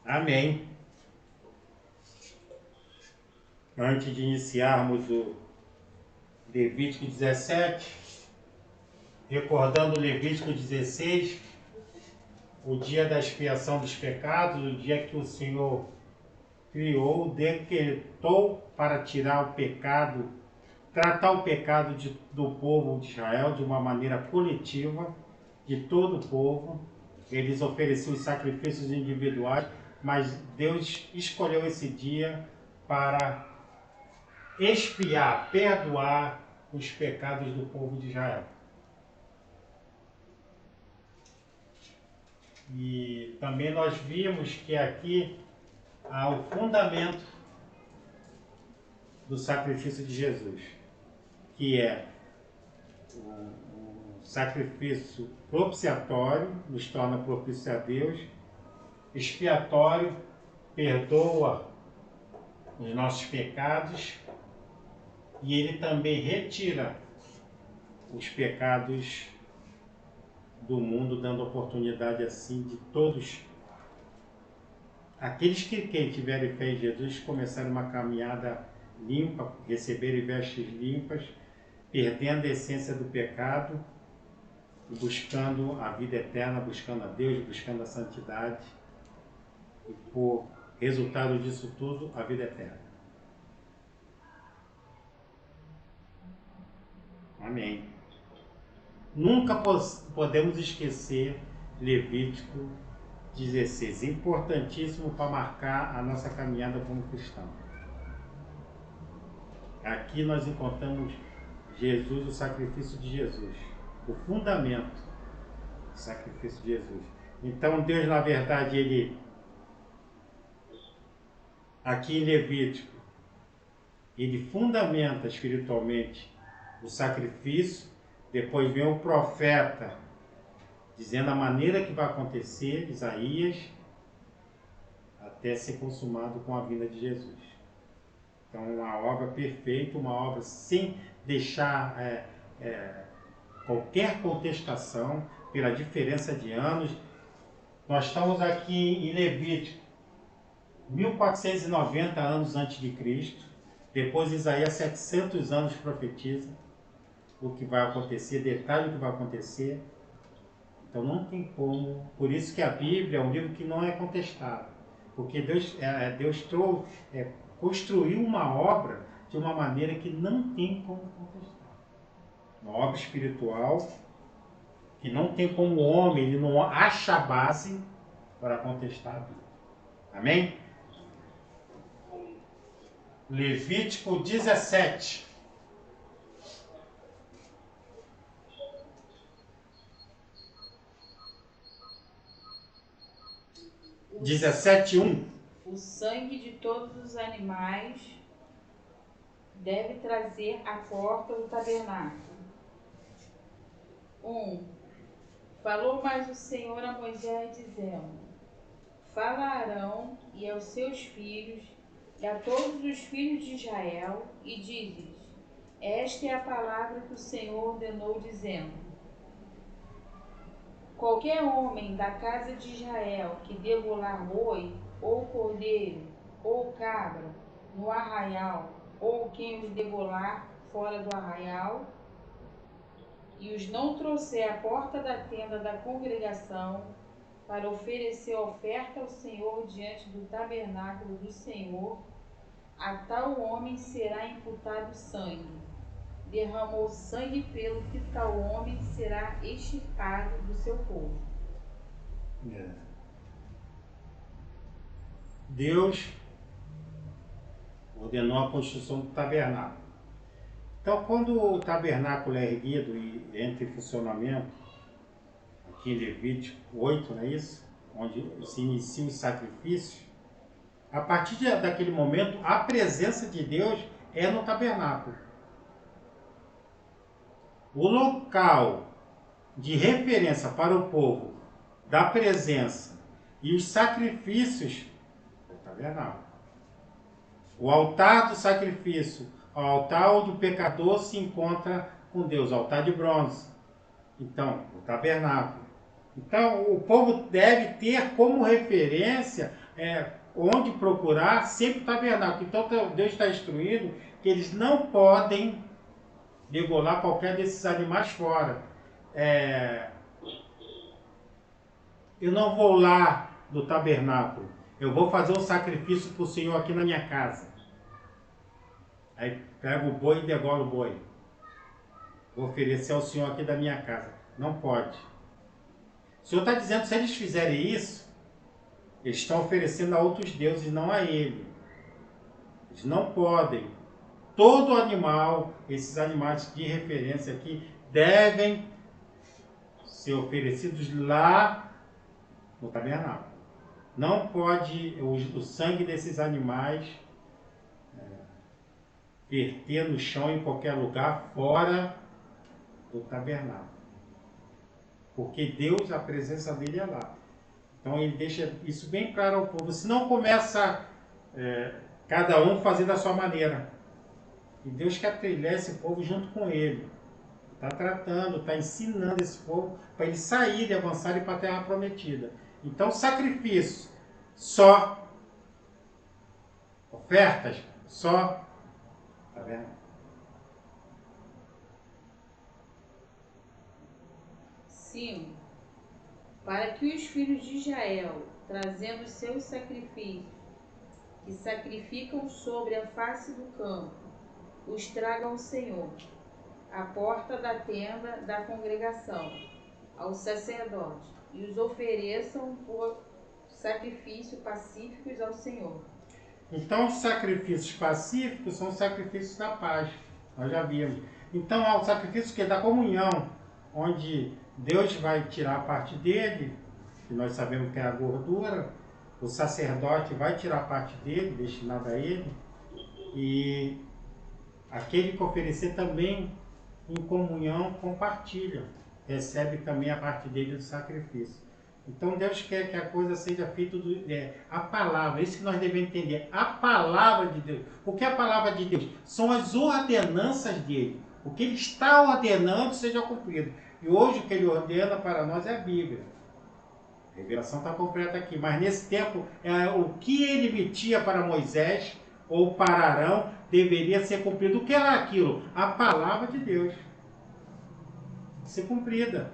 Amém. Antes de iniciarmos o Levítico 17, recordando o Levítico 16, o dia da expiação dos pecados, o dia que o Senhor criou, decretou para tirar o pecado, tratar o pecado do povo de Israel de uma maneira coletiva, de todo o povo. Eles ofereciam os sacrifícios individuais, mas Deus escolheu esse dia para expiar, perdoar os pecados do povo de Israel. E também nós vimos que aqui há o fundamento do sacrifício de Jesus, que é o sacrifício propiciatório, nos torna propício a Deus, expiatório, perdoa os nossos pecados, e ele também retira os pecados do mundo, dando oportunidade assim de todos aqueles que tiverem fé em Jesus começarem uma caminhada limpa, receberem vestes limpas, perdendo a essência do pecado, buscando a vida eterna, buscando a Deus, buscando a santidade, e por resultado disso tudo, a vida eterna. Amém. Nunca podemos esquecer Levítico 16, importantíssimo para marcar a nossa caminhada como cristão. Aqui nós encontramos Jesus, o sacrifício de Jesus, o fundamento do sacrifício de Jesus. Então Deus, na verdade, ele aqui em Levítico, ele fundamenta espiritualmente o sacrifício. Depois vem o profeta dizendo a maneira que vai acontecer, Isaías, até ser consumado com a vinda de Jesus. Então, uma obra perfeita, uma obra sem deixar qualquer contestação pela diferença de anos. Nós estamos aqui em Levítico, 1490 anos antes de Cristo. Depois Isaías, 700 anos profetiza o que vai acontecer, detalhe o que vai acontecer. Então não tem como, por isso que a Bíblia é um livro que não é contestado, porque Deus construiu uma obra de uma maneira que não tem como contestar. Uma obra espiritual que não tem como o homem, ele não acha base para contestar a Bíblia. Amém? Levítico 17. O 17:1. O sangue de todos os animais deve trazer à porta do tabernáculo. 1. Falou mais o Senhor a Moisés, dizendo: Fala a Arão e aos seus filhos e a todos os filhos de Israel, e dize-lhes: Esta é a palavra que o Senhor ordenou, dizendo: Qualquer homem da casa de Israel que degolar boi, ou cordeiro, ou cabra, no arraial, ou quem os degolar fora do arraial, e os não trouxer à porta da tenda da congregação, para oferecer oferta ao Senhor diante do tabernáculo do Senhor, a tal homem será imputado sangue. Derramou sangue, pelo que tal homem será extirpado do seu povo. Deus ordenou a construção do tabernáculo. Então, quando o tabernáculo é erguido e entra em funcionamento, aqui em Levítico 8, não é isso? Onde se inicia os sacrifícios, a partir daquele momento, a presença de Deus é no tabernáculo. O local de referência para o povo da presença e os sacrifícios é o tabernáculo. O altar do sacrifício, o altar do pecador se encontra com Deus, o altar de bronze. Então, o tabernáculo. Então, o povo deve ter como referência onde procurar, sempre o tabernáculo. Então Deus está instruindo que eles não podem degolar qualquer desses animais fora. Eu não vou lá no tabernáculo, eu vou fazer um sacrifício para o Senhor aqui na minha casa. Aí pego o boi e degolo o boi. Vou oferecer ao Senhor aqui da minha casa. Não pode. O Senhor está dizendo que se eles fizerem isso, eles estão oferecendo a outros deuses, não a Ele. Eles não podem. Todo animal, esses animais de referência aqui, devem ser oferecidos lá no tabernáculo. Não pode o sangue desses animais verter no chão em qualquer lugar fora do tabernáculo. Porque Deus, a presença dele é lá. Então ele deixa isso bem claro ao povo. Senão começa cada um fazer da sua maneira. E Deus quer trilhar esse povo junto com ele. Está tratando, está ensinando esse povo para eles saírem e avançarem para a terra prometida. Então sacrifício, só. Ofertas, só. Está vendo? Sim. Para que os filhos de Israel, trazendo seus sacrifícios, que sacrificam sobre a face do campo, os tragam ao Senhor, à porta da tenda da congregação, ao sacerdote, e os ofereçam por sacrifício pacíficos ao Senhor. Então, os sacrifícios pacíficos são os sacrifícios da paz. Nós já vimos. Então, há o sacrifício que é da comunhão, onde Deus vai tirar a parte dele, que nós sabemos que é a gordura, o sacerdote vai tirar a parte dele, destinada a ele, e aquele que oferecer também em comunhão compartilha, recebe também a parte dele do sacrifício. Então Deus quer que a coisa seja feita a palavra, isso que nós devemos entender, a palavra de Deus. O que é a palavra de Deus? São as ordenanças dele. O que ele está ordenando seja cumprido. E hoje o que ele ordena para nós é a Bíblia. A revelação está completa aqui, mas nesse tempo o que ele emitia para Moisés ou para Arão deveria ser cumprido. O que era aquilo? A palavra de Deus. Ser cumprida.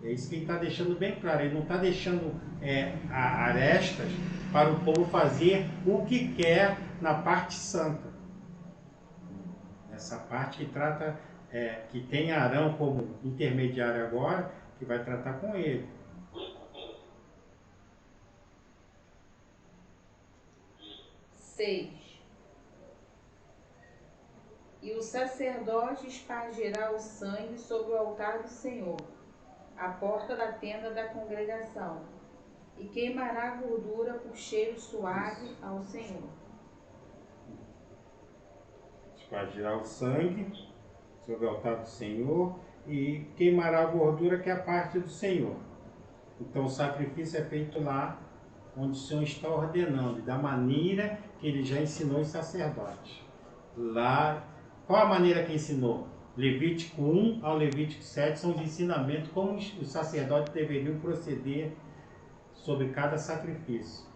É isso que ele está deixando bem claro. Ele não está deixando arestas para o povo fazer o que quer na parte santa. Essa parte que trata, que tem Arão como intermediário agora, que vai tratar com ele. 6. E o sacerdote espargirá o sangue sobre o altar do Senhor, à porta da tenda da congregação, e queimará a gordura por cheiro suave ao Senhor. Espargirá o sangue sobre o altar do Senhor e queimará a gordura que é a parte do Senhor. Então o sacrifício é feito lá onde o Senhor está ordenando, da maneira que ele já ensinou os sacerdotes. Lá, qual a maneira que ensinou? Levítico 1 ao Levítico 7 são os ensinamentos como os sacerdotes deveriam proceder sobre cada sacrifício.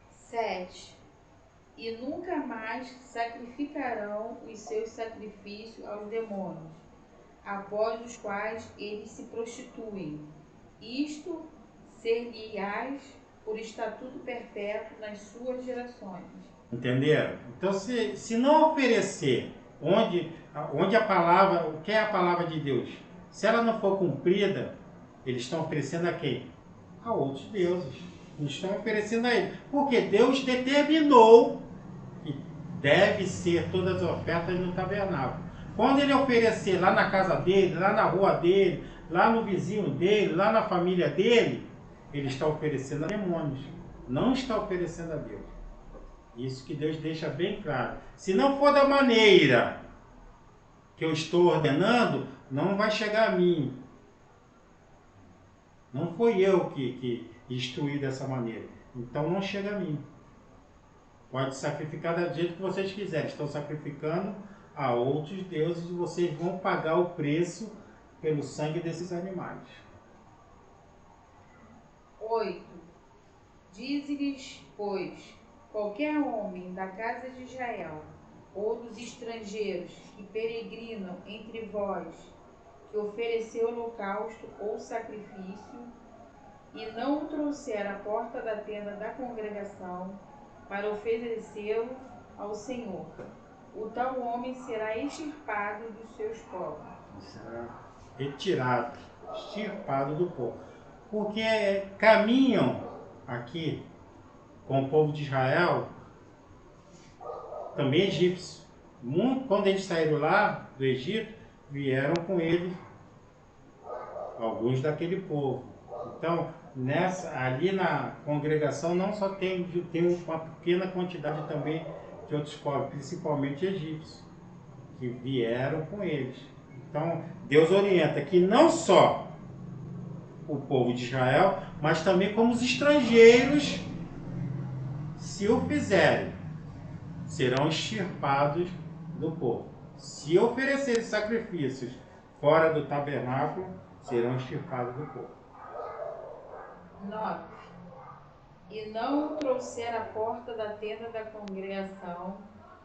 7. E nunca mais sacrificarão os seus sacrifícios aos demônios, após os quais eles se prostituem. Isto ser-lhe-ás por estatuto perpétuo nas suas gerações. Entenderam? Então, se não oferecer onde a palavra, o que é a palavra de Deus, se ela não for cumprida, eles estão oferecendo a quem? A outros deuses. Eles estão oferecendo a ele. Porque Deus determinou que deve ser todas as ofertas no tabernáculo. Quando ele oferecer lá na casa dele, lá na rua dele, lá no vizinho dele, lá na família dele, ele está oferecendo a demônios. Não está oferecendo a Deus. Isso que Deus deixa bem claro. Se não for da maneira que eu estou ordenando, não vai chegar a mim. Não foi eu que instruí dessa maneira. Então não chega a mim. Pode sacrificar do jeito que vocês quiserem. Estão sacrificando a outros deuses e vocês vão pagar o preço pelo sangue desses animais. 8. Dize-lhes, pois, qualquer homem da casa de Israel, ou dos estrangeiros que peregrinam entre vós, que oferecer holocausto ou sacrifício, e não o trouxer à porta da tenda da congregação, para oferecê-lo ao Senhor, o tal homem será extirpado dos seus povos. Será retirado, extirpado do povo. Porque caminham aqui com o povo de Israel, também egípcio. Quando eles saíram lá do Egito, vieram com eles alguns daquele povo. Então, ali na congregação não só tem uma pequena quantidade também de outros povos, principalmente egípcios, que vieram com eles. Então, Deus orienta que não só o povo de Israel, mas também como os estrangeiros, se o fizerem, serão extirpados do povo. Se oferecerem sacrifícios fora do tabernáculo, serão extirpados do povo. 9. E não o trouxer à porta da tenda da congregação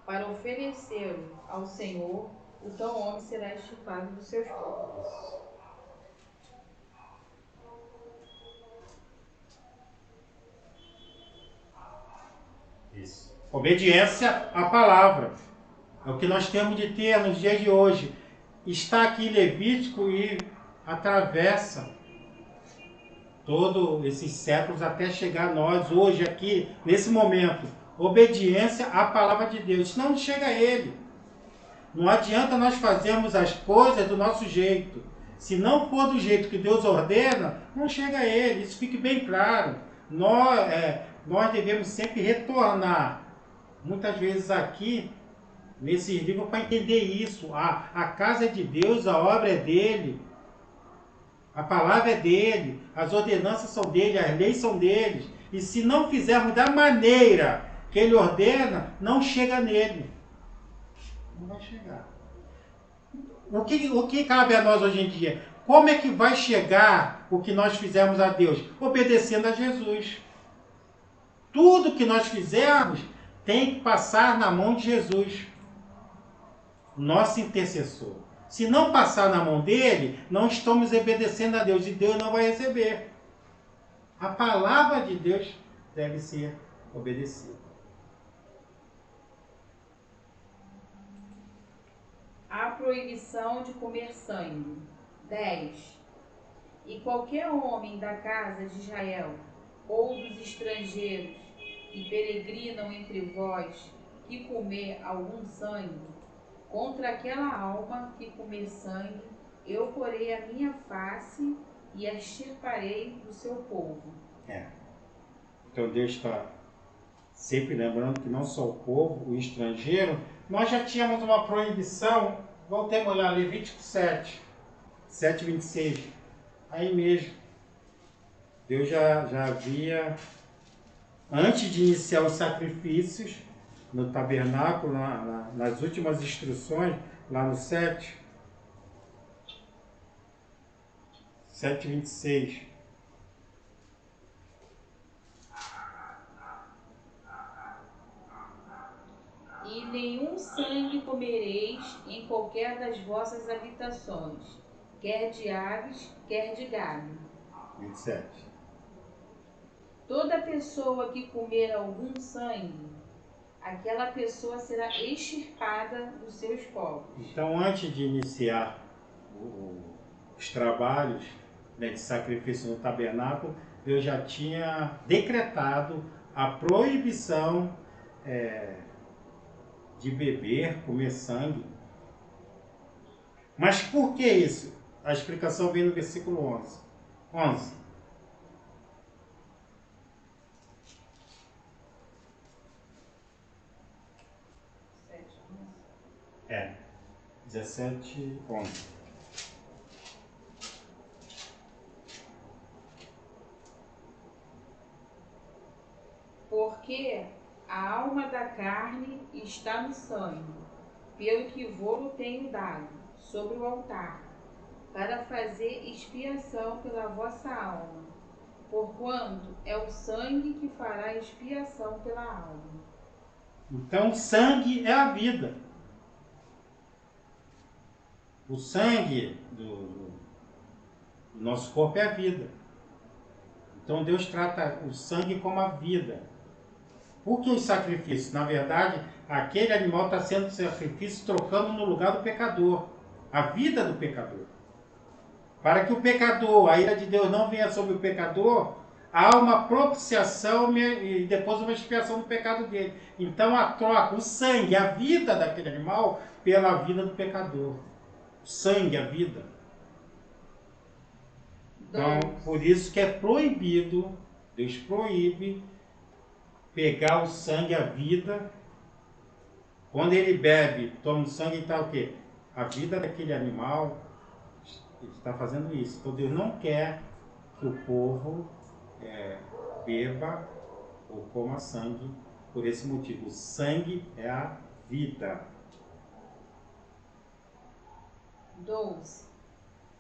para oferecê-lo ao Senhor, o tal homem será extirpado dos seus povos. Isso. Obediência à palavra. É o que nós temos de ter nos dias de hoje. Está aqui Levítico e atravessa todos esses séculos até chegar a nós hoje aqui, nesse momento. Obediência à palavra de Deus. Senão não chega a ele. Não adianta nós fazermos as coisas do nosso jeito. Se não for do jeito que Deus ordena, não chega a ele. Isso fique bem claro. Nós devemos sempre retornar. Muitas vezes aqui, nesses livros, para entender isso. A casa é de Deus, a obra é dele. A palavra é dele. As ordenanças são dele, as leis são deles. E se não fizermos da maneira que ele ordena, não chega nele. Não vai chegar. O que cabe a nós hoje em dia? Como é que vai chegar o que nós fizemos a Deus? Obedecendo a Jesus. Tudo que nós fizermos tem que passar na mão de Jesus, nosso intercessor. Se não passar na mão dele, não estamos obedecendo a Deus e Deus não vai receber. A palavra de Deus deve ser obedecida. A proibição de comer sangue. 10. E qualquer homem da casa de Israel, ou dos estrangeiros que peregrinam entre vós, que comer algum sangue, contra aquela alma que comer sangue, eu porei a minha face e a extirparei do seu povo. Então Deus está sempre lembrando que não só o povo, o estrangeiro. Nós já tínhamos uma proibição, voltemos lá, Levítico 7, 26. Aí mesmo, Deus já havia, antes de iniciar os sacrifícios no tabernáculo, nas últimas instruções, lá no 7:26. E nenhum sangue comereis em qualquer das vossas habitações, quer de aves, quer de gado. 27. Toda pessoa que comer algum sangue, aquela pessoa será extirpada dos seus povos. Então, antes de iniciar os trabalhos, né, de sacrifício no tabernáculo, Deus já tinha decretado a proibição de beber, comer sangue. Mas por que isso? A explicação vem no versículo 11. 17:11. Porque a alma da carne está no sangue, pelo que vou-lo tenho dado, sobre o altar, para fazer expiação pela vossa alma. porquanto é o sangue que fará expiação pela alma. Então, o sangue é a vida. O sangue do nosso corpo é a vida. Então, Deus trata o sangue como a vida. Por que os sacrifícios? Na verdade, aquele animal está sendo sacrifício trocando no lugar do pecador. A vida do pecador. Para que o pecador, a ira de Deus não venha sobre o pecador, há uma propiciação e depois uma expiação do pecado dele. Então a troca, o sangue, a vida daquele animal pela vida do pecador. O sangue, a vida. Então, por isso que é proibido, Deus proíbe pegar o sangue, a vida. Quando ele bebe, toma o sangue, está o quê? A vida daquele animal, ele está fazendo isso. Então Deus não quer que o povo beba ou coma sangue por esse motivo. O sangue é a vida. 12.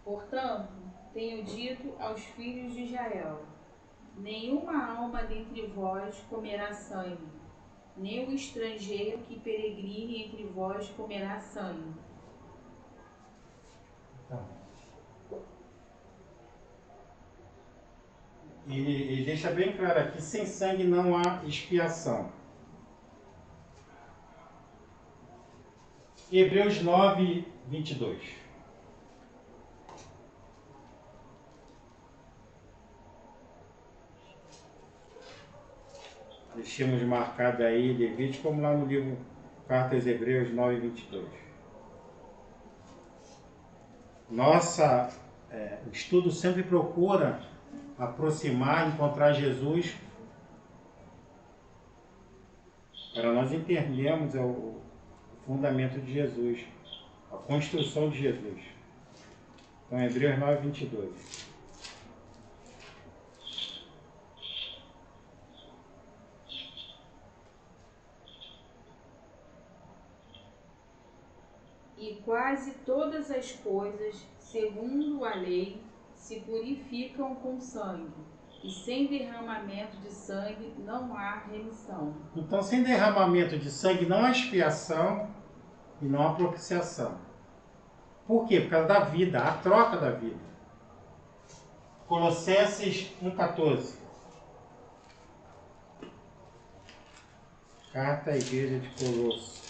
Portanto, tenho dito aos filhos de Israel: nenhuma alma dentre vós comerá sangue, nem o estrangeiro que peregrine entre vós comerá sangue. E deixa bem claro aqui, sem sangue não há expiação. Hebreus 9, 22. Deixemos marcado aí Levítico, como lá no livro Cartas Hebreus 9, 22. O estudo sempre procura aproximar, encontrar Jesus, para nós entendermos o fundamento de Jesus, a construção de Jesus. Então, Hebreus 9, 22. E quase todas as coisas, segundo a lei, se purificam com sangue, e sem derramamento de sangue não há remissão. Então, sem derramamento de sangue não há expiação e não há propiciação. Por quê? Por causa da vida, a troca da vida. Colossenses 1,14. Carta à Igreja de Colosso.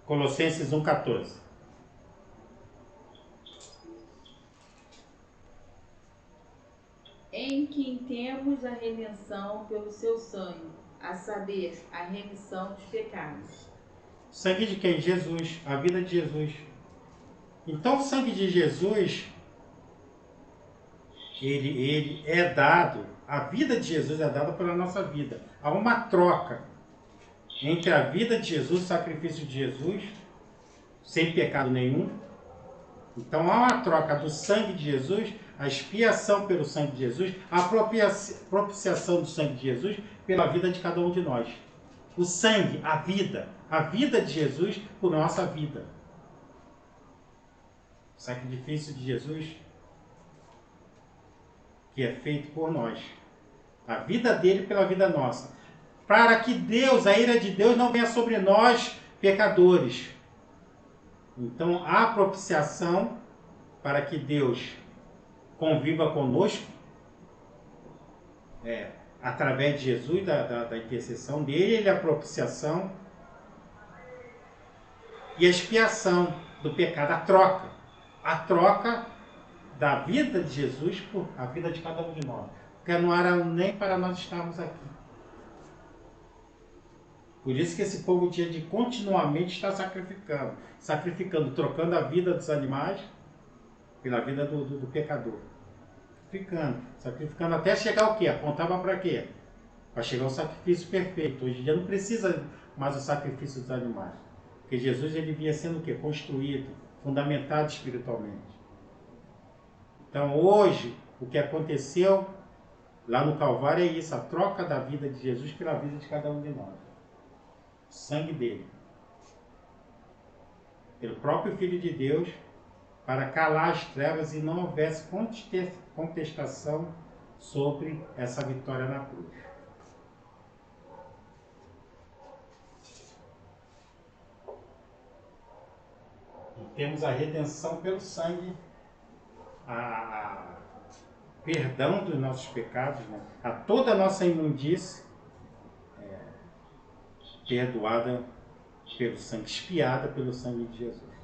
Colossenses 1,14. Em quem temos a redenção pelo seu sangue, a saber, a remissão dos pecados. Sangue de quem? Jesus. A vida de Jesus. Então, o sangue de Jesus, ele é dado, a vida de Jesus é dada pela nossa vida. Há uma troca entre a vida de Jesus, o sacrifício de Jesus, sem pecado nenhum. Então, há uma troca do sangue de Jesus, a expiação pelo sangue de Jesus, a propiciação do sangue de Jesus pela vida de cada um de nós. O sangue, a vida de Jesus por nossa vida. O sacrifício de Jesus que é feito por nós. A vida dele pela vida nossa. Para que Deus, a ira de Deus não venha sobre nós, pecadores. Então, há propiciação para que Deus conviva conosco, através de Jesus, da intercessão dele, ele é a propiciação e a expiação do pecado, a troca da vida de Jesus por a vida de cada um de nós, porque não era nem para nós estarmos aqui. Por isso que esse povo tinha de continuamente estar sacrificando, trocando a vida dos animais pela vida do pecador. Sacrificando até chegar o quê? Apontava para quê? Para chegar ao sacrifício perfeito. Hoje em dia não precisa mais o sacrifício dos animais. Porque Jesus ele vinha sendo o quê? Construído, fundamentado espiritualmente. Então hoje, o que aconteceu lá no Calvário é isso, a troca da vida de Jesus pela vida de cada um de nós. O sangue dele. pelo próprio Filho de Deus, para calar as trevas e não houvesse contestação sobre essa vitória na cruz. E temos a redenção pelo sangue, a perdão dos nossos pecados, né? A toda a nossa imundície perdoada pelo sangue, expiada pelo sangue de Jesus.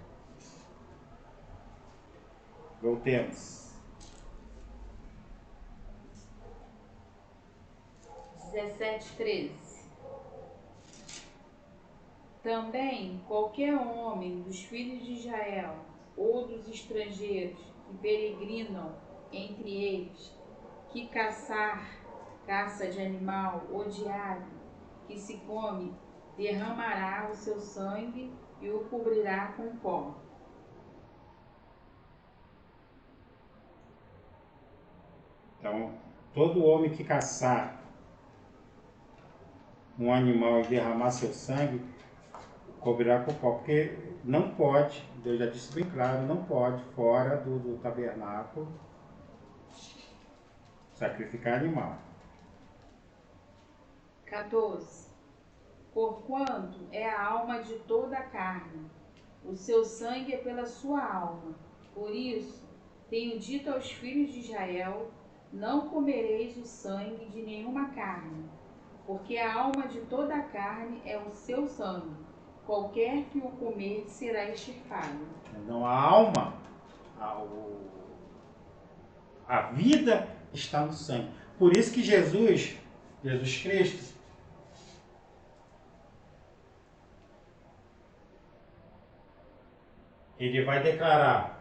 Voltemos. 17:13. Também qualquer homem dos filhos de Israel ou dos estrangeiros que peregrinam entre eles, que caça de animal ou de ave, que se come, derramará o seu sangue e o cobrirá com pó. Então, todo homem que caçar um animal e derramar seu sangue, cobrirá com pó, porque não pode, Deus já disse bem claro, não pode, fora do tabernáculo, sacrificar animal. 14. Porquanto é a alma de toda a carne, o seu sangue é pela sua alma. Por isso, tenho dito aos filhos de Israel, não comereis o sangue de nenhuma carne, porque a alma de toda a carne é o seu sangue. Qualquer que o comer será extirpado. Então a alma, a vida está no sangue. Por isso que Jesus Cristo, ele vai declarar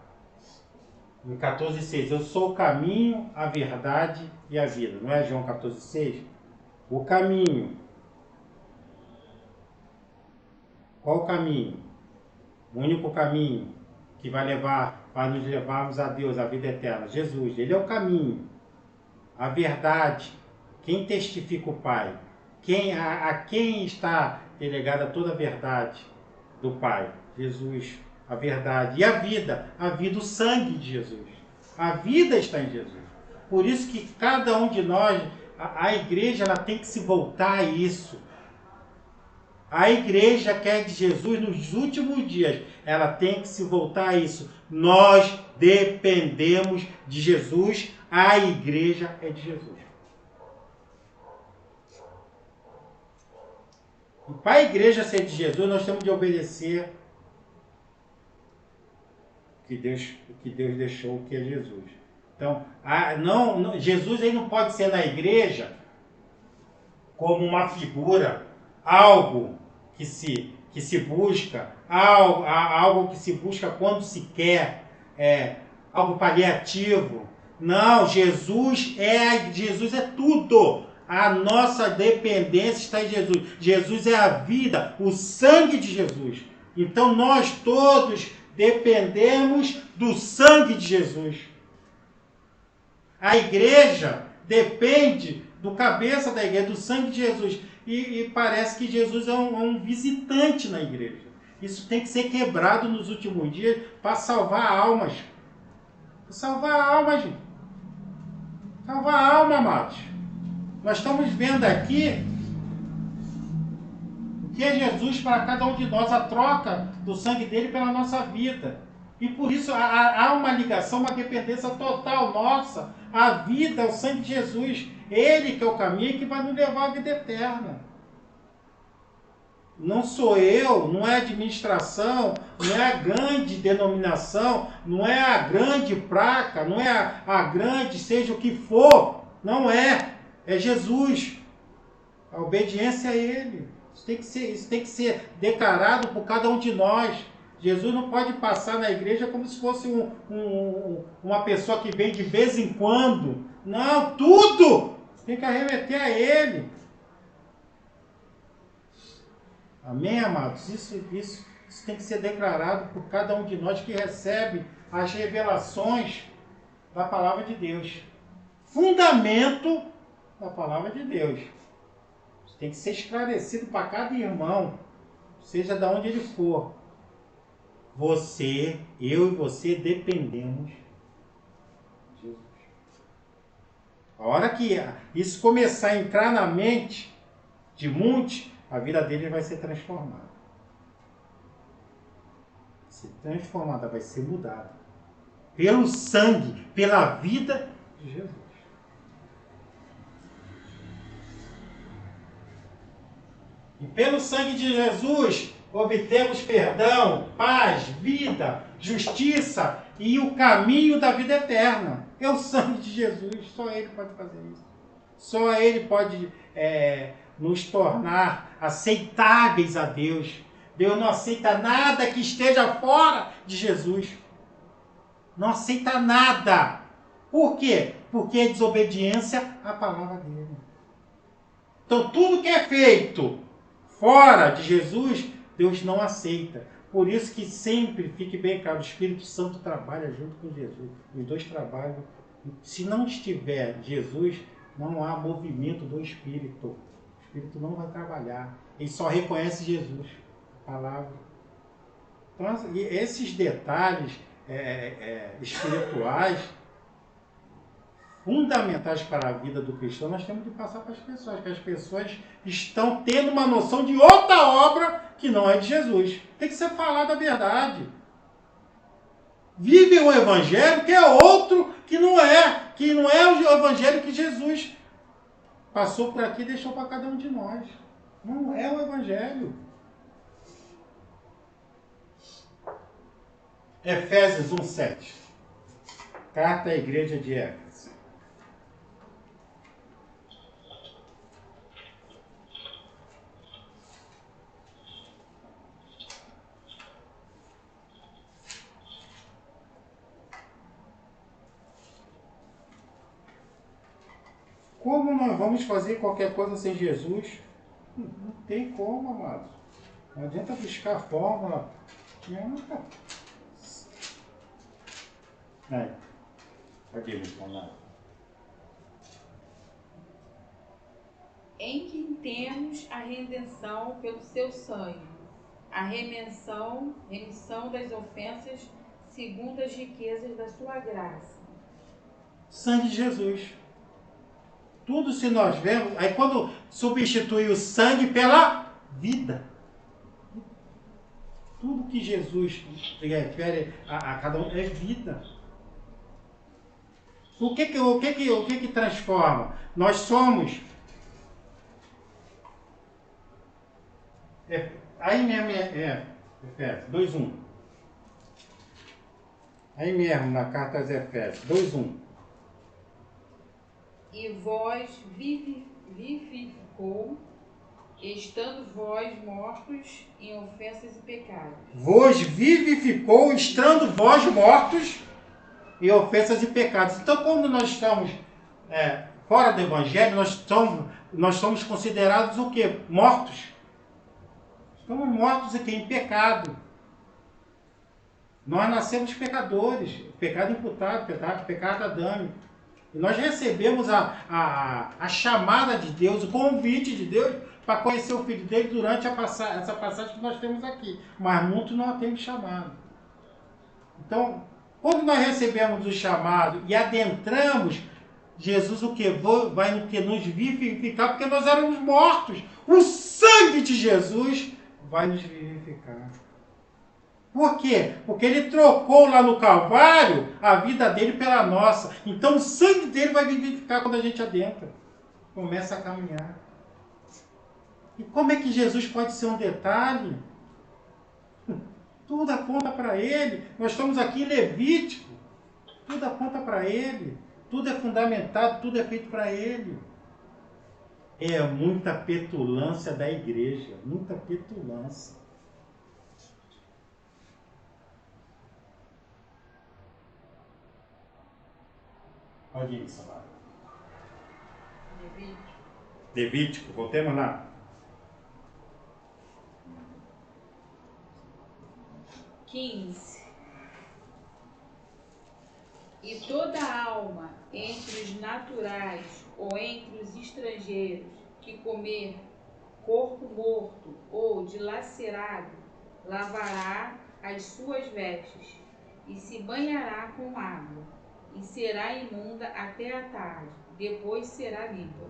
em 14,6, eu sou o caminho, a verdade e a vida. Não é João 14,6? O caminho. Qual o caminho? O único caminho que vai nos levarmos a Deus, a vida eterna. Jesus, ele é o caminho, a verdade. Quem testifica o Pai? A quem está delegada toda a verdade do Pai? Jesus, a verdade. E a vida, o sangue de Jesus. A vida está em Jesus. Por isso que cada um de nós, a igreja, ela tem que se voltar a isso. A igreja que é de Jesus nos últimos dias, ela tem que se voltar a isso. Nós dependemos de Jesus, a igreja é de Jesus. E para a igreja ser de Jesus, nós temos de obedecer o que Deus deixou, que é Jesus. Então, Jesus ele não pode ser na igreja como uma figura, algo que se busca, algo que se busca quando se quer, algo paliativo. Não, Jesus é tudo. A nossa dependência está em Jesus. Jesus é a vida, o sangue de Jesus. Então nós todos dependemos do sangue de Jesus. A igreja depende do cabeça da igreja, do sangue de Jesus. E parece que Jesus é um visitante na igreja. Isso tem que ser quebrado nos últimos dias para salvar almas. Para salvar almas, gente. Salvar a alma, amados. Nós estamos vendo aqui o que é Jesus para cada um de nós, a troca do sangue dele pela nossa vida. E por isso há uma ligação, uma dependência total nossa. A vida é o sangue de Jesus. Ele que é o caminho que vai nos levar à vida eterna. Não sou eu, não é administração, não é a grande denominação, não é a grande placa, não é a grande, seja o que for. Não é. É Jesus. A obediência a Ele. Isso tem que ser declarado por cada um de nós. Jesus não pode passar na igreja como se fosse uma pessoa que vem de vez em quando. Não, tudo tem que arremeter a Ele. Amém, amados? Isso tem que ser declarado por cada um de nós que recebe as revelações da palavra de Deus. Fundamento da palavra de Deus. Isso tem que ser esclarecido para cada irmão, seja de onde ele for. eu e você dependemos de Jesus. A hora que isso começar a entrar na mente de muitos, a vida deles vai ser transformada. Vai ser transformada, vai ser mudada. Pelo sangue, pela vida de Jesus. E pelo sangue de Jesus, obtemos perdão, paz, vida, justiça e o caminho da vida eterna. É o sangue de Jesus, só Ele pode fazer isso. Só Ele pode nos tornar aceitáveis a Deus. Deus não aceita nada que esteja fora de Jesus. Não aceita nada. Por quê? Porque é desobediência à palavra dele. Então tudo que é feito fora de Jesus, Deus não aceita. Por isso que sempre, fique bem claro, o Espírito Santo trabalha junto com Jesus. Os dois trabalham. Se não estiver Jesus, não há movimento do Espírito. O Espírito não vai trabalhar. Ele só reconhece Jesus, a palavra. Então, esses detalhes espirituais, fundamentais para a vida do cristão, nós temos que passar para as pessoas, que as pessoas estão tendo uma noção de outra obra que não é de Jesus. Tem que ser falada a verdade. Vive um evangelho que é outro, que não é o evangelho que Jesus passou por aqui e deixou para cada um de nós. Não é o evangelho. Efésios 1:7. Carta à igreja de Éfeso. Como nós vamos fazer qualquer coisa sem Jesus? Não tem como, amados. Não adianta buscar a fórmula. Aqui, missionário. Em quem temos a redenção pelo seu sangue, a remissão das ofensas segundo as riquezas da sua graça. Sangue de Jesus. Tudo se nós vemos, aí quando substitui o sangue pela vida. Tudo que Jesus refere a cada um é vida. O que transforma? Nós somos. Aí mesmo Efésios 2:1. Aí mesmo na carta aos Efésios 2:1. E vós vivificou, estando vós mortos em ofensas e pecados. Vos vivificou, estando vós mortos em ofensas e pecados. Então, quando nós estamos fora do Evangelho, nós somos considerados o quê? Mortos. Estamos mortos aqui em pecado. Nós nascemos pecadores, pecado imputado, pecado adâmico. E nós recebemos a chamada de Deus, o convite de Deus para conhecer o Filho dele durante essa passagem que nós temos aqui. Mas muitos não a temos chamado. Então, quando nós recebemos o chamado e adentramos, Jesus vai nos vivificar, porque nós éramos mortos. O sangue de Jesus vai nos vivificar. Por quê? Porque ele trocou lá no Calvário a vida dele pela nossa. Então o sangue dele vai vivificar quando a gente adentra. Começa a caminhar. E como é que Jesus pode ser um detalhe? Tudo aponta para ele. Nós estamos aqui em Levítico. Tudo aponta para ele. Tudo é fundamentado, tudo é feito para ele. É muita petulância da igreja. Muita petulância. Pode ir, Samara. Levítico, voltemos lá. 15. E toda alma entre os naturais ou entre os estrangeiros que comer corpo morto ou dilacerado lavará as suas vestes, e se banhará com água, e será imunda até a tarde, depois será limpa.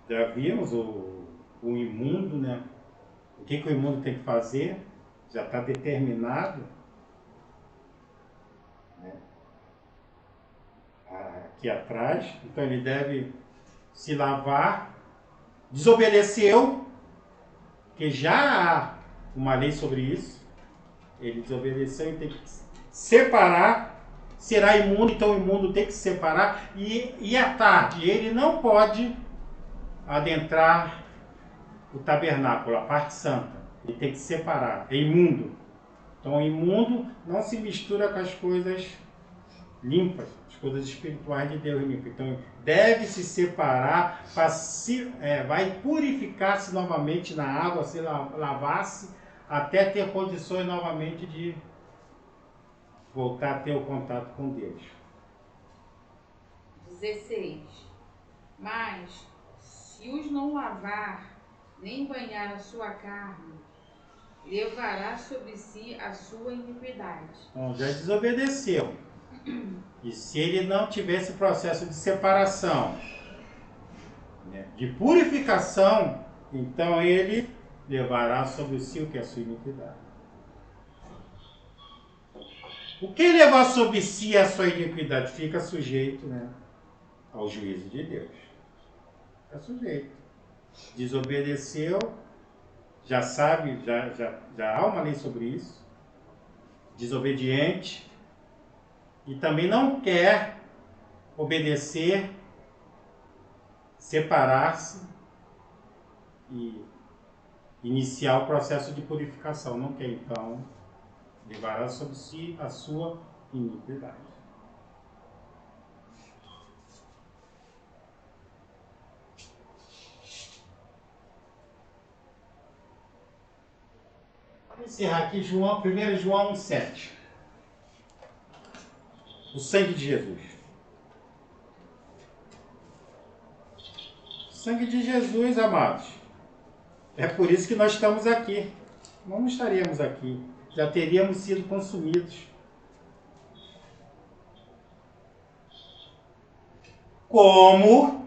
Já vimos o imundo, né? O que o imundo tem que fazer? Já está determinado, né? Aqui atrás. Então ele deve se lavar. Desobedeceu, que já há uma lei sobre isso. Ele desobedeceu e tem que separar. Será imundo, então o imundo tem que se separar. E à tarde, ele não pode adentrar o tabernáculo, a parte santa. Ele tem que separar. É imundo. Então, o imundo não se mistura com as coisas limpas, as coisas espirituais de Deus limpas. Então, deve se separar, vai purificar-se novamente na água, se lavar-se, até ter condições novamente de voltar a ter o contato com Deus. 16. Mas, se os não lavar, nem banhar a sua carne, levará sobre si a sua iniquidade. Então, já desobedeceu. E se ele não tivesse processo de separação, né, de purificação, então ele levará sobre si o que é a sua iniquidade. O que levar sobre si a sua iniquidade fica sujeito, né, ao juízo de Deus. Fica sujeito. Desobedeceu, já sabe, já há uma lei sobre isso. Desobediente. E também não quer obedecer, separar-se e iniciar o processo de purificação. Não quer, então, levará sobre si a sua iniquidade. Vamos encerrar aqui 1 João 1,7. O sangue de Jesus. O sangue de Jesus, amados. É por isso que nós estamos aqui. Não estaríamos aqui. Já teríamos sido consumidos. Como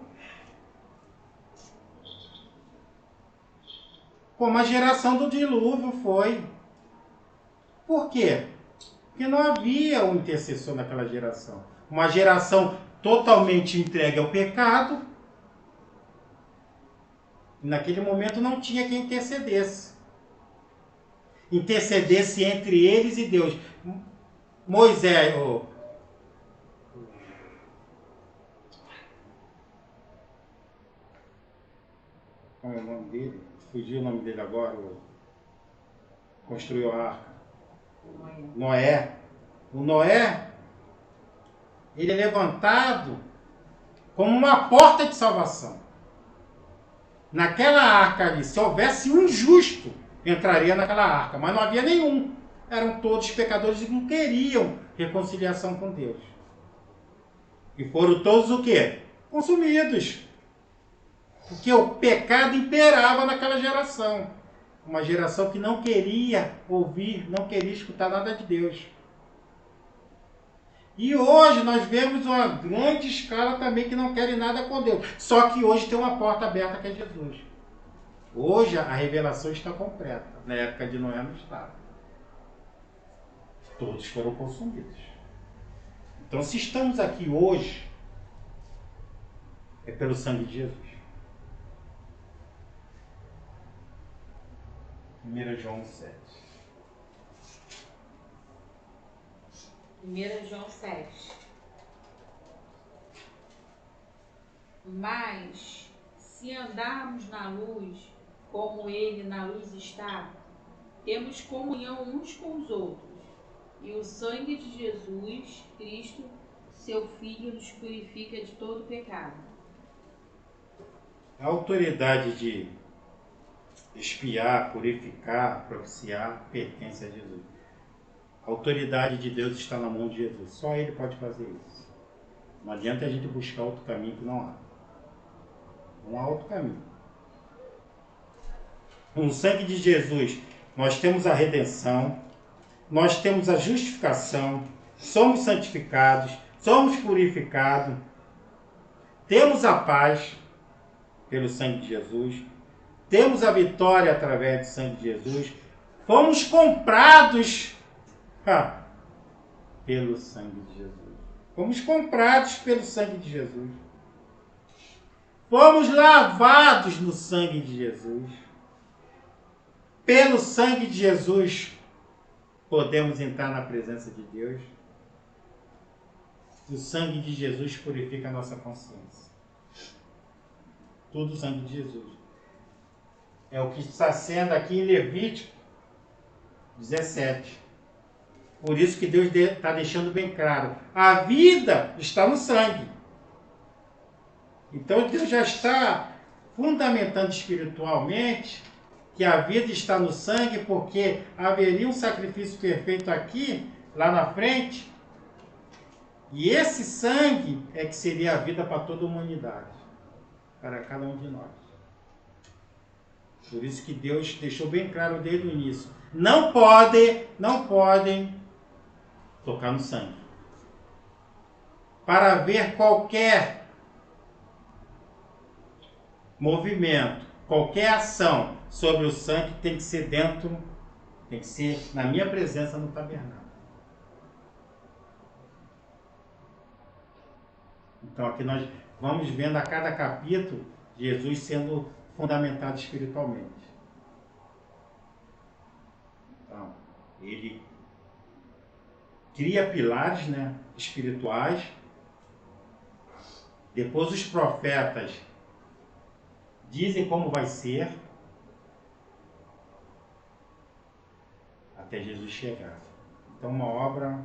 a geração do dilúvio foi. Por quê? Porque não havia um intercessor naquela geração. Uma geração totalmente entregue ao pecado. Naquele momento não tinha quem intercedesse. Intercedesse entre eles e Deus. Moisés, qual é o nome dele? Fugiu o nome dele agora. Construiu a arca. Noé. O Noé, ele é levantado como uma porta de salvação. Naquela arca ali, se houvesse um justo, entraria naquela arca, mas não havia nenhum. Eram todos pecadores e não queriam reconciliação com Deus. E foram todos o quê? Consumidos. Porque o pecado imperava naquela geração. Uma geração que não queria ouvir, não queria escutar nada de Deus. E hoje nós vemos uma grande escala também que não querem nada com Deus. Só que hoje tem uma porta aberta que é Jesus. Hoje a revelação está completa. Na época de Noé não estava. Todos foram consumidos. Então, se estamos aqui hoje, é pelo sangue de Jesus. 1 João 7. 1 João 7. Mas, se andarmos na luz, como Ele na luz está, temos comunhão uns com os outros. E o sangue de Jesus Cristo, seu Filho, nos purifica de todo pecado. A autoridade de expiar, purificar, propiciar, pertence a Jesus. A autoridade de Deus está na mão de Jesus. Só Ele pode fazer isso. Não adianta a gente buscar outro caminho que não há. Não há outro caminho. Com o sangue de Jesus, nós temos a redenção, nós temos a justificação, somos santificados, somos purificados, temos a paz pelo sangue de Jesus, temos a vitória através do sangue de Jesus, fomos comprados pelo sangue de Jesus. Fomos comprados pelo sangue de Jesus. Fomos lavados no sangue de Jesus. Pelo sangue de Jesus, podemos entrar na presença de Deus. O sangue de Jesus purifica a nossa consciência. Tudo o sangue de Jesus. É o que está sendo aqui em Levítico 17. Por isso que Deus está deixando bem claro. A vida está no sangue. Então Deus já está fundamentando espiritualmente que a vida está no sangue, porque haveria um sacrifício perfeito aqui, lá na frente, e esse sangue é que seria a vida para toda a humanidade, para cada um de nós. Por isso que Deus deixou bem claro desde o início. Não podem tocar no sangue. Para ver qualquer movimento, qualquer ação sobre o sangue tem que ser na minha presença no tabernáculo. Então aqui nós vamos vendo a cada capítulo Jesus sendo fundamentado espiritualmente. Então, ele cria pilares, espirituais. Depois os profetas dizem como vai ser, até Jesus chegar. Então uma obra,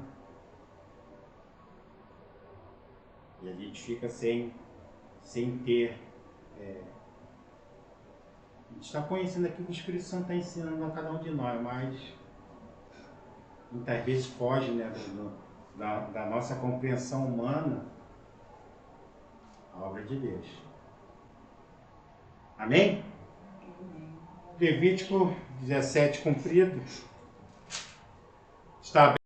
e a gente fica sem ter... a gente está conhecendo aqui o que o Espírito Santo está ensinando a cada um de nós, mas muitas vezes foge da nossa compreensão humana a obra de Deus. Amém? Levítico 17 cumprido. Está